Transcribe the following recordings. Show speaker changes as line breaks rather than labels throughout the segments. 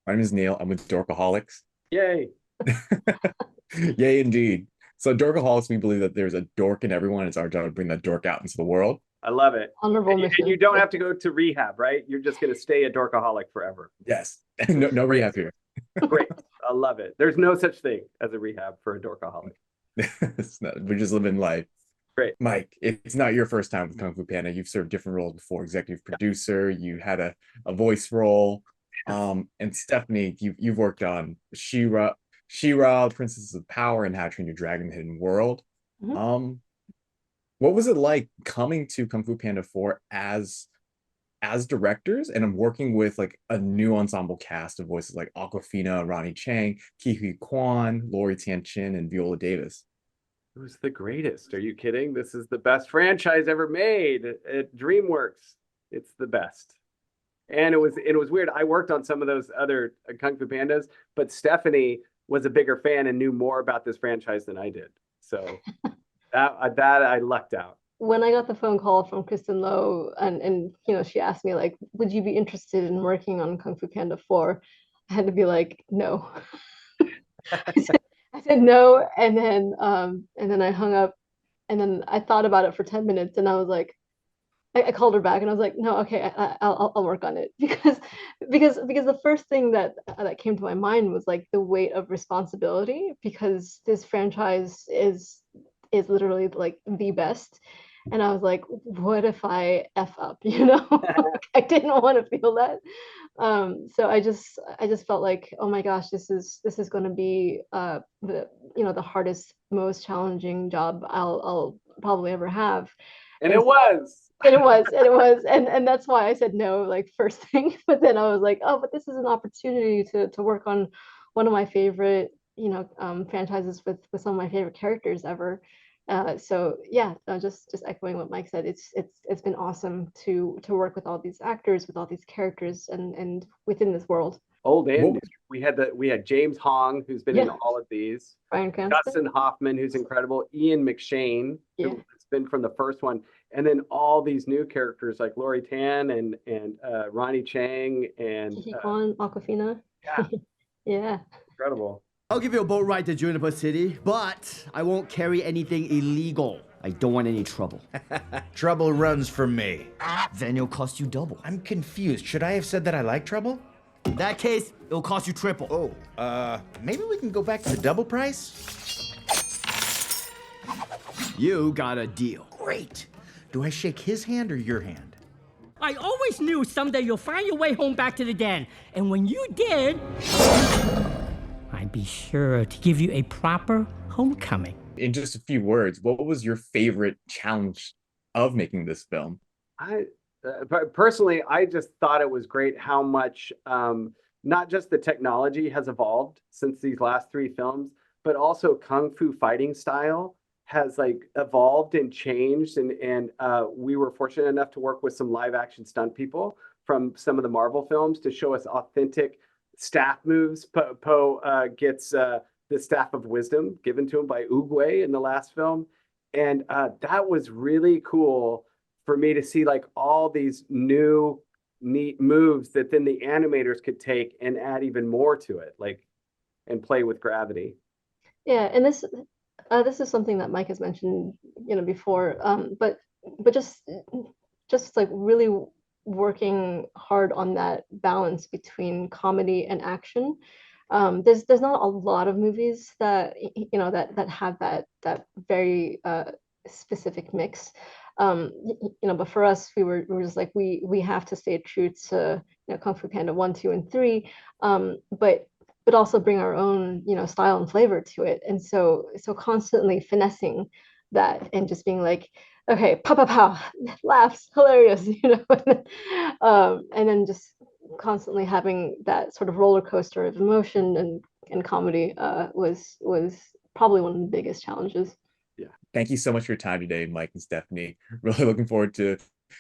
My name is Neil. I'm with Dorkaholics.
Yay.
Yay, indeed. So, Dorkaholics, we believe that there's a dork in everyone. It's our job to bring that dork out into the world.
I love it.
Honorable
And you
mission.
don't
Yeah.
have to go to rehab, right? You're just going to stay a dorkaholic forever.
Yes. No, no
Great.
rehab here.
Great. I love it. There's no such thing as a rehab for a dorkaholic.
We're just living life.
Great.
Mike, it's not your first time with Kung Fu Panda. You've served different roles before, executive producer, you had a voice role. And Stephanie, you've worked on She-Ra, Princesses of Power, and How to Train Your Dragon: The Hidden World.
Mhm.
Um, what was it like coming to Kung Fu Panda 4 as directors and I'm working with like a new ensemble cast of voices like Aquafina, Ronnie Chang, Ki Kwan, Lori Tian Chin, and Viola Davis.
Who's the greatest? Are you kidding? This is the best franchise ever made at DreamWorks. It's the best. And it was weird. I worked on some of those other Kung Fu Pandas, but Stephanie was a bigger fan and knew more about this franchise than I did. So that I lucked out.
When I got the phone call from Kristen Lowe and she asked me like, would you be interested in working on Kung Fu Panda 4? I had to be like, no. I said no, and then I hung up, and then I thought about it for 10 minutes, and I was like, I called her back and I was like, no, okay, I'll work on it because the first thing that came to my mind was like the weight of responsibility because this franchise is literally like the best. And I was like, what if I F up, Like, I didn't want to feel that. So I just felt like, oh my gosh, this is going to be the hardest, most challenging job I'll probably ever have.
And
And
it was.
and that's why I said no, like first thing. But then I was like, oh, but this is an opportunity to work on one of my favorite, franchises with some of my favorite characters ever. So yeah, just echoing what Mike said, it's been awesome to work with all these actors, with all these characters, and within this world.
Old and
What
new. We had James Hong, who's been in
Yeah,
all of these,
Bryan Cranston.
Dustin Hoffman, who's incredible, Ian McShane,
Yeah,
who has been from the first one, and then all these new characters like Lori Tan and Ronnie Chang and
Kiki Kwan, Aquafina.
yeah,
Yeah.
incredible.
I'll give you a boat ride to Juniper City, but I won't carry anything illegal. I don't want any trouble.
Trouble runs from me.
Then it'll cost you double.
I'm confused. Should I have said that I like trouble?
In that case, it'll cost you triple.
Maybe we can go back to the double price?
You got a deal.
Great. Do I shake his hand or your hand?
I always knew someday you'll find your way home back to the den. And when you did, I'd be sure to give you a proper homecoming.
In just a few words, what was your favorite challenge of making this film?
I personally, I just thought it was great how much not just the technology has evolved since these last three films, but also kung fu fighting style has like evolved and changed. And we were fortunate enough to work with some live action stunt people from some of the Marvel films to show us authentic staff moves. Po gets the staff of wisdom given to him by Oogway in the last film, and that was really cool for me to see like all these new neat moves that then the animators could take and add even more to it, like and play with gravity.
Yeah, and this is something that Mike has mentioned, before. But just like really working hard on that balance between comedy and action. There's not a lot of movies that that have that very specific mix. But for us, we were just like we have to stay true to Kung Fu Panda 1, 2, and 3, but also bring our own style and flavor to it. And so constantly finessing that and just being like, okay, pow pow pow, laughs, hilarious, and then just constantly having that sort of roller coaster of emotion and comedy was probably one of the biggest challenges.
Yeah.
Thank you so much for your time today, Mike and Stephanie. Really looking forward to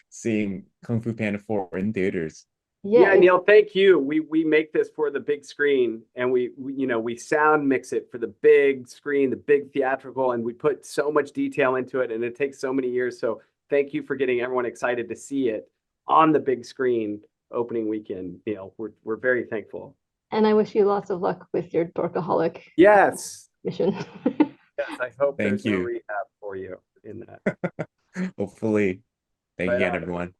seeing Kung Fu Panda 4 in theaters.
Yeah,
Yeah,
Neil, thank you. We make this for the big screen, and we sound mix it for the big screen, the big theatrical, and we put so much detail into it, and it takes so many years. So thank you for getting everyone excited to see it on the big screen opening weekend, Neil. We're very thankful.
And I wish you lots of luck with your Dorkaholic
Yes.
mission.
Yes, I hope
Thank
there's no
you.
rehab for you in that.
Hopefully. Thank you
Right
again,
on.
everyone.